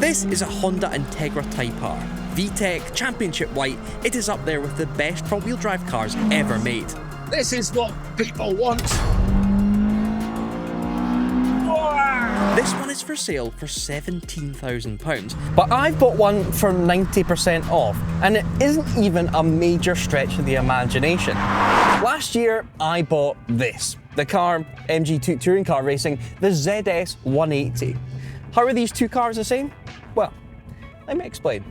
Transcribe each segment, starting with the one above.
This is a Honda Integra Type R. VTEC, Championship White, it is up there with the best front-wheel drive cars ever made. This is what people want. This one is for sale for £17,000. But I've bought one for 90% off, and it isn't even a major stretch of the imagination. Last year, I bought this, the car MG touring car racing, the ZS 180. How are these two cars the same? Well, let me explain.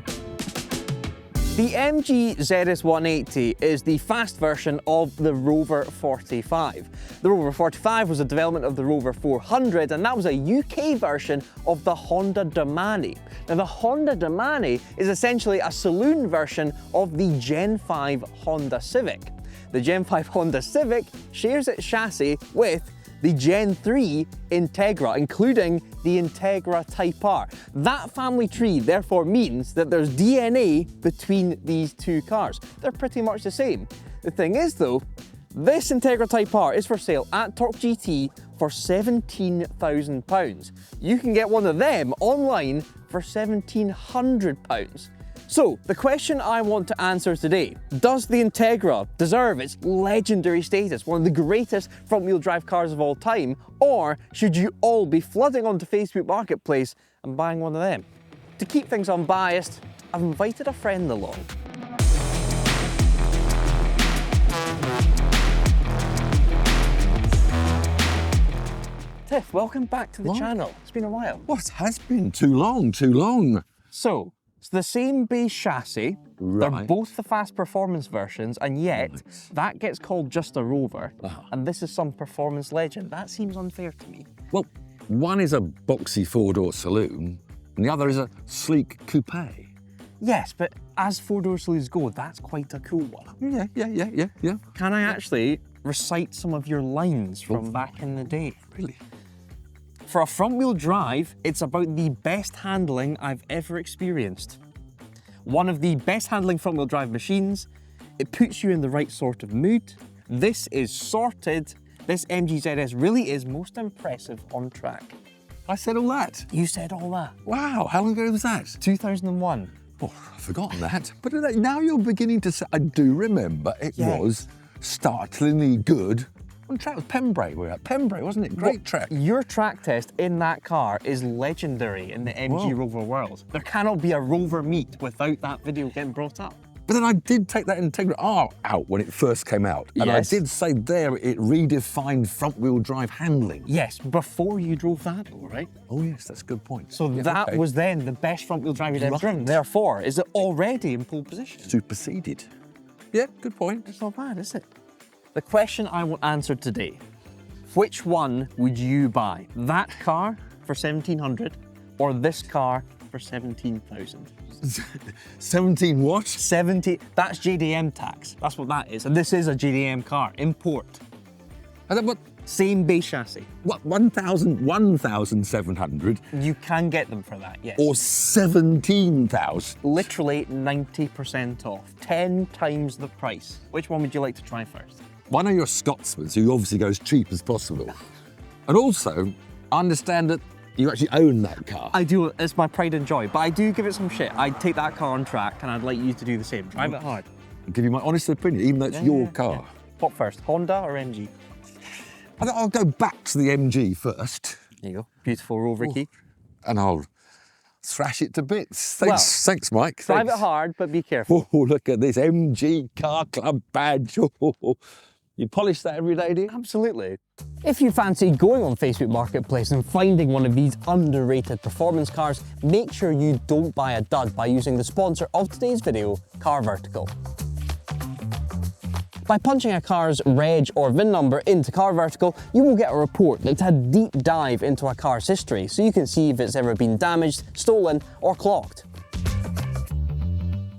The MG ZS 180 is the fast version of the Rover 45. The Rover 45 was a development of the Rover 400, and that was a UK version of the Honda Domani. Now the Honda Domani is essentially a saloon version of the Gen 5 Honda Civic. The Gen 5 Honda Civic shares its chassis with the Gen 3 Integra, including the Integra Type R. That family tree therefore means that there's DNA between these two cars. They're pretty much the same. The thing is though, this Integra Type R is for sale at Torque GT for £17,000. You can get one of them online for £1,700. So, the question I want to answer today, does the Integra deserve its legendary status, one of the greatest front-wheel drive cars of all time, or should you all be flooding onto Facebook Marketplace and buying one of them? To keep things unbiased, I've invited a friend along. Tiff, welcome back to the channel. It's been a while. What has been? Too long, too long. So, it's the same base chassis, they're both the fast performance versions, and yet that gets called just a Rover, and this is some performance legend. That seems unfair to me. Well, one is a boxy four-door saloon, and the other is a sleek coupe. Yes, but as four-door saloons go, that's quite a cool one. Yeah. Can I actually recite some of your lines from back in the day? Really? For a front-wheel drive, it's about the best handling I've ever experienced. One of the best handling front-wheel drive machines. It puts you in the right sort of mood. This is sorted. This MG ZS really is most impressive on track. I said all that? You said all that. Wow, how long ago was that? 2001. Oh, I've forgotten that. But now you're beginning to say, I do remember it was startlingly good. On track with Pembrey, we were at Pembrey, wasn't it? Great track. Your track test in that car is legendary in the MG Rover world. There cannot be a Rover meet without that video getting brought up. But then I did take that Integra R out when it first came out. And I did say there it redefined front-wheel drive handling. Yes, before you drove that though, right? Oh yes, that's a good point. So that was then the best front-wheel drive you'd ever driven. Therefore, is it already in pole position? Superseded. Yeah, good point. It's not bad, is it? The question I will answer today, which one would you buy? That car for 1,700 or this car for 17,000? 17 what? 70, that's JDM tax. That's what that is. And this is a JDM car, import. What? Same base chassis. What, 1,700? You can get them for that, yes. Or 17,000? Literally 90% off, 10 times the price. Which one would you like to try first? Well, I know you're a Scotsman, so you obviously go as cheap as possible. And also, I understand that you actually own that car. I do, it's my pride and joy, but I do give it some shit. I'd take that car on track and I'd like you to do the same. Drive it hard. I'll give you my honest opinion, even though it's your car. Yeah. What first, Honda or MG? I'll go back to the MG first. There you go, beautiful Rover key. And I'll thrash it to bits. Thanks, Mike. Drive it hard, but be careful. Oh, look at this MG Car Club badge. You polish that every day, do you? Absolutely. If you fancy going on Facebook Marketplace and finding one of these underrated performance cars, make sure you don't buy a dud by using the sponsor of today's video, CarVertical. By punching a car's reg or VIN number into CarVertical, you will get a report that's a deep dive into a car's history, so you can see if it's ever been damaged, stolen, or clocked.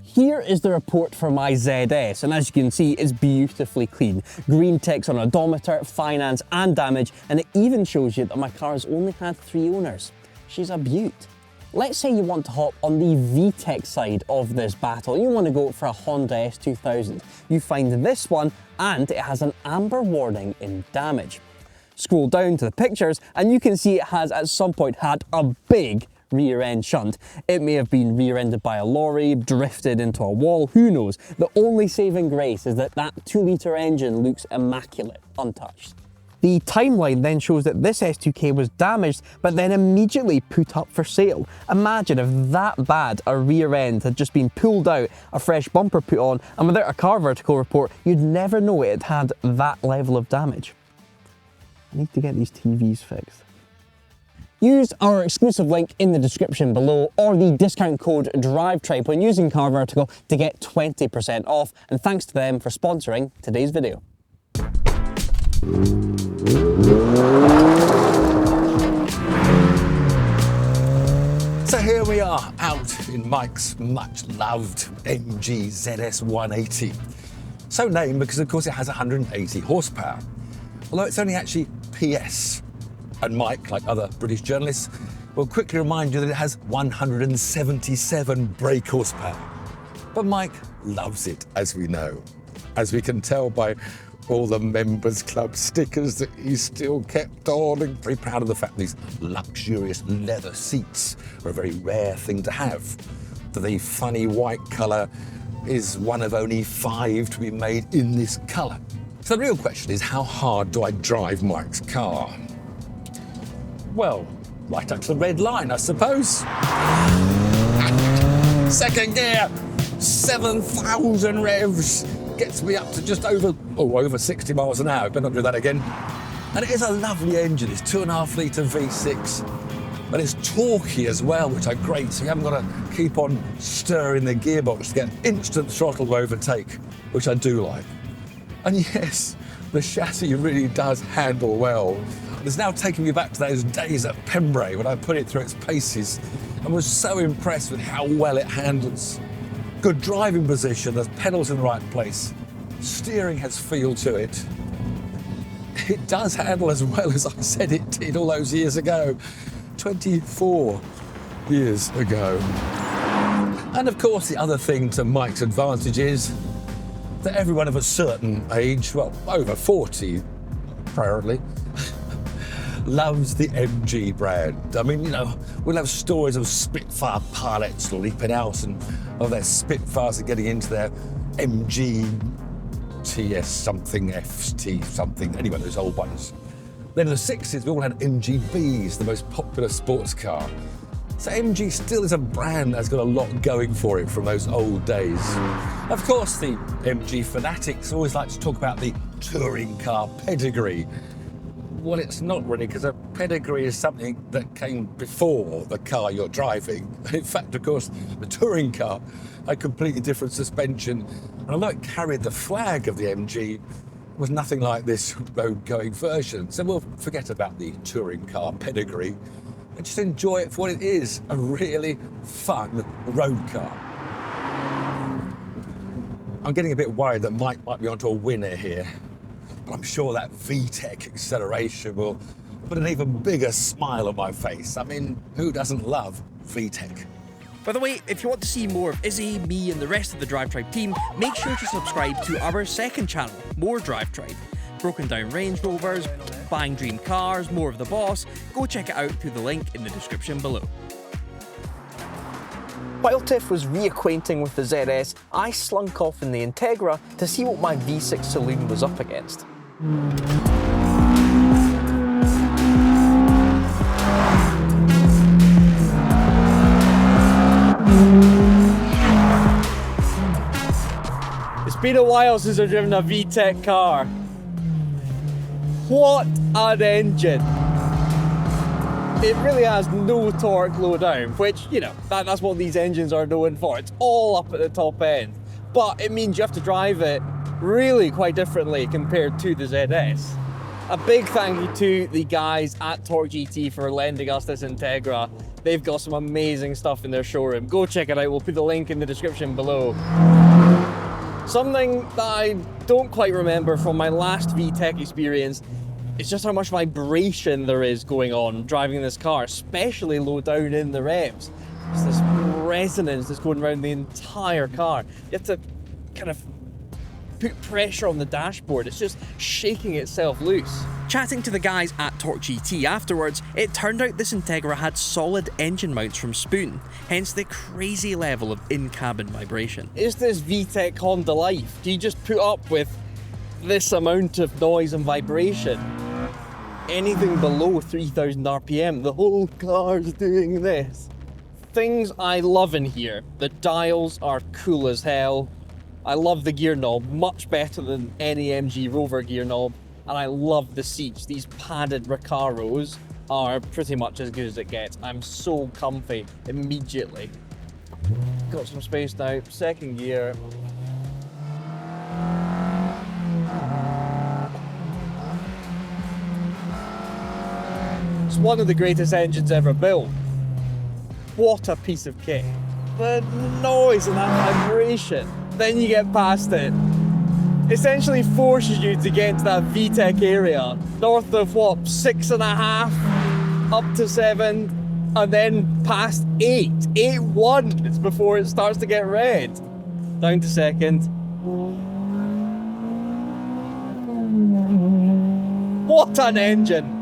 Here is the report for my ZS, and as you can see, it's beautifully clean. Green ticks on odometer, finance, and damage, and it even shows you that my car has only had 3 owners. She's a beaut. Let's say you want to hop on the VTEC side of this battle. You want to go for a Honda S2000. You find this one, and it has an amber warning in damage. scroll down to the pictures and you can see it has at some point had a big rear end shunt. It may have been rear-ended by a lorry, drifted into a wall, who knows. The only saving grace is that 2-litre engine looks immaculate, untouched. The timeline then shows that this S2K was damaged, but then immediately put up for sale. Imagine if that bad a rear end had just been pulled out, a fresh bumper put on, and without a CarVertical report, you'd never know it had that level of damage. I need to get these TVs fixed. Use our exclusive link in the description below or the discount code DRIVETRIBE when using CarVertical to get 20% off, and thanks to them for sponsoring today's video. So here we are out in Mike's much loved MG ZS 180. So named because of course it has 180 horsepower, although it's only actually PS. And Mike, like other British journalists, will quickly remind you that it has 177 brake horsepower. But Mike loves it, as we know, as we can tell by all the members club stickers that he's still kept on, and very proud of the fact these luxurious leather seats are a very rare thing to have. The funny white colour is one of only 5 to be made in this colour. So the real question is, how hard do I drive Mike's car? Well, right up to the red line, I suppose. Second gear, 7,000 revs. Gets me up to just over 60 miles an hour. Better not do that again. And it is a lovely engine. It's 2.5 litre V6. But it's torquey as well, which are great. So you haven't got to keep on stirring the gearbox to get instant throttle to overtake, which I do like. And yes, the chassis really does handle well. It's now taking me back to those days at Pembrey when I put it through its paces and was so impressed with how well it handles. Good driving position, the pedals in the right place. Steering has feel to it. It does handle as well as I said it did all those years ago. 24 years ago. And of course the other thing to Mike's advantage is that everyone of a certain age, well, over 40 apparently, loves the MG brand. I mean, you know, we'll have stories of Spitfire pilots leaping out and of their Spitfires and getting into their MG TS something, FT something, anyway, those old ones. Then in the 60s, we all had MGBs, the most popular sports car. So MG still is a brand that's got a lot going for it from those old days. Of course, the MG fanatics always like to talk about the touring car pedigree. Well, it's not really, because a pedigree is something that came before the car you're driving. In fact, of course, the touring car had completely different suspension. And although it carried the flag of the MG, it was nothing like this road-going version. So we'll forget about the touring car pedigree and just enjoy it for what it is, a really fun road car. I'm getting a bit worried that Mike might be onto a winner here. But I'm sure that VTEC acceleration will put an even bigger smile on my face. I mean, who doesn't love VTEC? By the way, if you want to see more of Izzy, me and the rest of the DriveTribe team, make sure to subscribe to our second channel, More DriveTribe. Broken down Range Rovers, buying dream cars, more of the boss. Go check it out through the link in the description below. While Tiff was reacquainting with the ZS, I slunk off in the Integra to see what my V6 saloon was up against. It's been a while since I've driven a VTEC car. What an engine! It really has no torque low down, which, you know, that's what these engines are known for. It's all up at the top end. But it means you have to drive it really quite differently compared to the ZS. A big thank you to the guys at Torque GT for lending us this Integra. They've got some amazing stuff in their showroom. Go check it out, we'll put the link in the description below. Something that I don't quite remember from my last VTEC experience is just how much vibration there is going on driving this car, especially low down in the revs. There's this resonance that's going around the entire car. You have to kind of put pressure on the dashboard. It's just shaking itself loose. Chatting to the guys at Torque GT afterwards, it turned out this Integra had solid engine mounts from Spoon, hence the crazy level of in-cabin vibration. Is this VTEC Honda life? Do you just put up with this amount of noise and vibration? Anything below 3,000 RPM, the whole car's doing this. Things I love in here. The dials are cool as hell. I love the gear knob, much better than any MG Rover gear knob. And I love the seats. These padded Recaros are pretty much as good as it gets. I'm so comfy immediately. Got some space now, second gear. It's one of the greatest engines ever built. What a piece of kit. The noise and that vibration. Then you get past it. Essentially forces you to get into that VTEC area. North of what, 6.5, up to 7, and then past 8. 8.1 is before it starts to get red. Down to second. What an engine!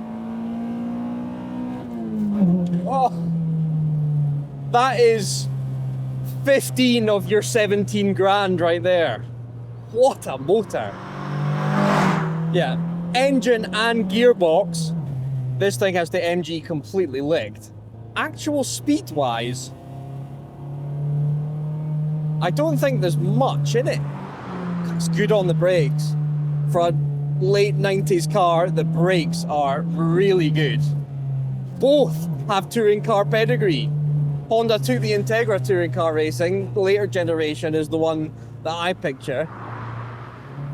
Oh, that is 15 of your 17 grand right there. What a motor. Yeah, engine and gearbox. This thing has the MG completely licked. Actual speed-wise, I don't think there's much in it. It's good on the brakes. For a late 90s car, the brakes are really good. Both have touring car pedigree. Honda took the Integra touring car racing. The later generation is the one that I picture.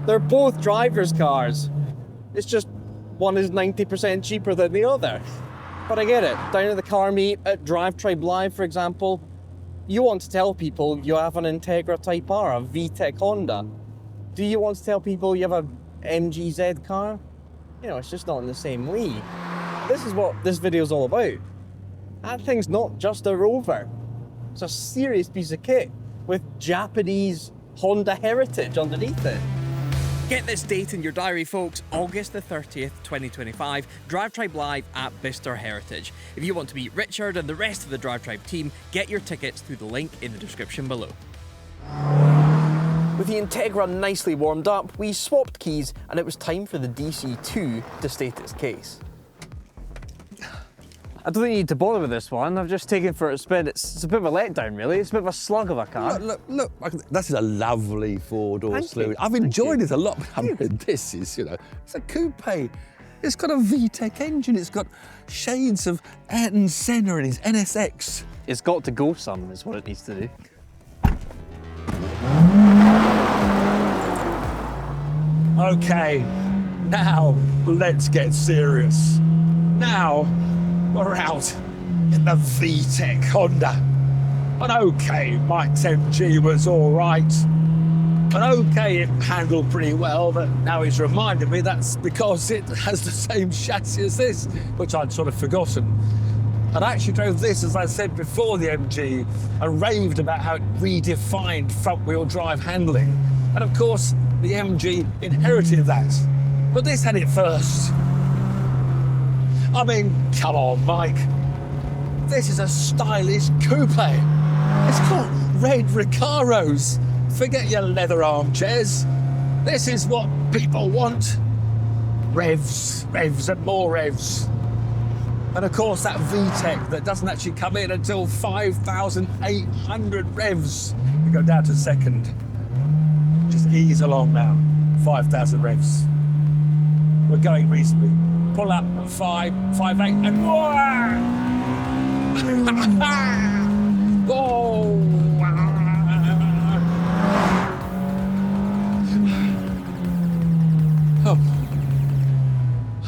They're both drivers' cars. It's just one is 90% cheaper than the other. But I get it. Down at the car meet at DRIVETRIBE Live, for example, you want to tell people you have an Integra Type R, a VTEC Honda. Do you want to tell people you have a MGZ car? You know, it's just not in the same league. This is what this video's all about. That thing's not just a Rover. It's a serious piece of kit with Japanese Honda heritage underneath it. Get this date in your diary, folks. August the 30th, 2025, DRIVETRIBE Live at Bicester Heritage. If you want to meet Richard and the rest of the DRIVETRIBE team, get your tickets through the link in the description below. With the Integra nicely warmed up, we swapped keys and it was time for the DC2 to state its case. I don't think you need to bother with this one. I've just taken for a spin. It's a bit of a letdown, really. It's a bit of a slug of a car. Look, this is a lovely four-door Thank saloon. you. I've enjoyed it a lot. I mean, this is, you know, it's a coupe. It's got a VTEC engine. It's got shades of Ayrton Senna and his NSX. It's got to go some, is what it needs to do. Okay, now let's get serious. Now we're out in the VTEC Honda. And okay, Mike's MG was all right. And okay, it handled pretty well, but now he's reminded me that's because it has the same chassis as this, which I'd sort of forgotten. And I actually drove this, as I said before, the MG, and raved about how it redefined front-wheel drive handling. And of course, the MG inherited that. But this had it first. I mean, come on, Mike. This is a stylish coupe. It's got red Recaros. Forget your leather armchairs. This is what people want. Revs, revs and more revs. And of course that VTEC that doesn't actually come in until 5,800 revs. We go down to second. Just ease along now. 5,000 revs. We're going reasonably. Pull up, 5, 5, 8, and more! Oh!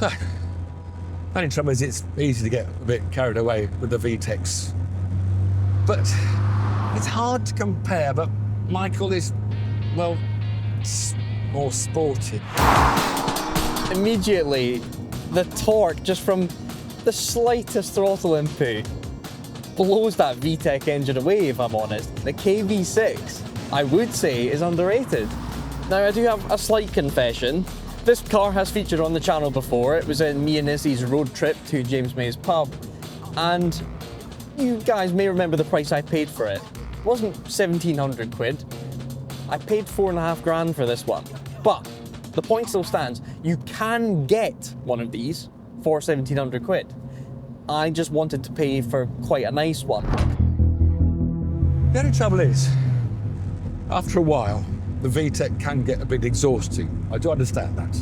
Oh. Only trouble is it's easy to get a bit carried away with the VTECs. But it's hard to compare, but Michael is, well, more sporty. Immediately, the torque just from the slightest throttle input blows that VTEC engine away, if I'm honest. The KV6, I would say, is underrated. Now, I do have a slight confession. This car has featured on the channel before. It was in me and Izzy's road trip to James May's pub, and you guys may remember the price I paid for it. It wasn't 1,700 quid. I paid 4.5 grand for this one. But the point still stands. You can get one of these for 1,700 quid. I just wanted to pay for quite a nice one. The only trouble is, after a while, the VTEC can get a bit exhausting. I do understand that.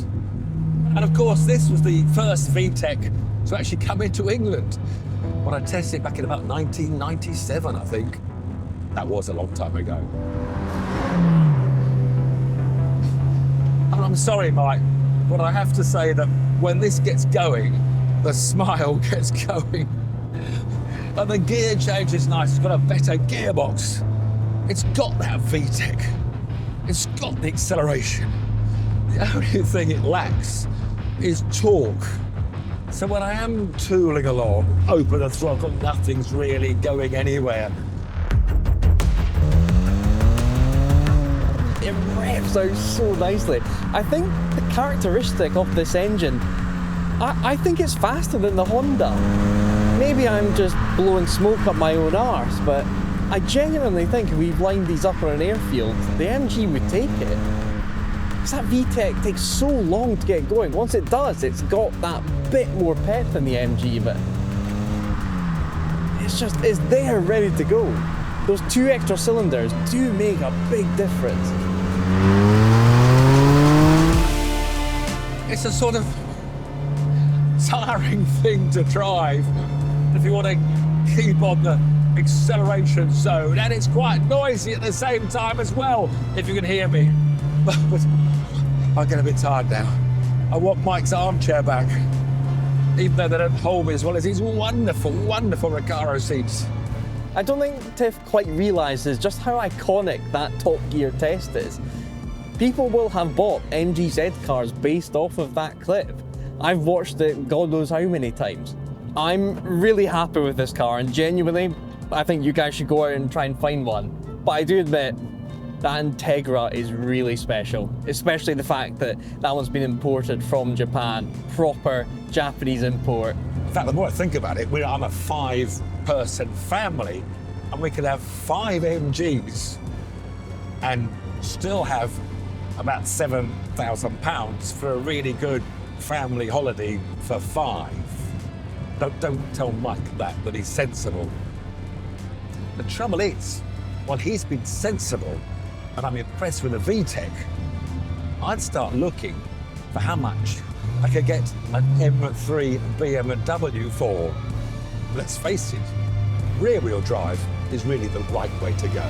And of course, this was the first VTEC to actually come into England. When I tested it back in about 1997, I think. That was a long time ago. And I'm sorry, Mike, but I have to say that when this gets going, the smile gets going. And the gear change is nice. It's got a better gearbox. It's got that VTEC. It's got the acceleration. The only thing it lacks is torque. So when I am tooling along, open the throttle, nothing's really going anywhere. It revs out so nicely. I think the characteristic of this engine, I think it's faster than the Honda. Maybe I'm just blowing smoke up my own arse, but I genuinely think if we've lined these up on an airfield, the MG would take it. Because that VTEC takes so long to get going. Once it does, it's got that bit more pep than the MG, but it's there ready to go. Those 2 extra cylinders do make a big difference. It's a sort of tiring thing to drive if you want to keep on the acceleration zone, and it's quite noisy at the same time as well, if you can hear me. But I get a bit tired now. I want Mike's armchair back, even though they don't hold me as well as these wonderful, wonderful Recaro seats. I don't think Tiff quite realises just how iconic that Top Gear test is. People will have bought MGZ cars based off of that clip. I've watched it God knows how many times. I'm really happy with this car, and genuinely, I think you guys should go out and try and find one. But I do admit, that Integra is really special, especially the fact that that one's been imported from Japan, proper Japanese import. In fact, the more I think about it, I'm a 5-person family, and we could have 5 MGs and still have about £7,000 for a really good family holiday for 5. Don't tell Mike that he's sensible. The trouble is, while he's been sensible and I'm impressed with the VTEC, I'd start looking for how much I could get an M3 BMW for. Let's face it, rear-wheel drive is really the right way to go.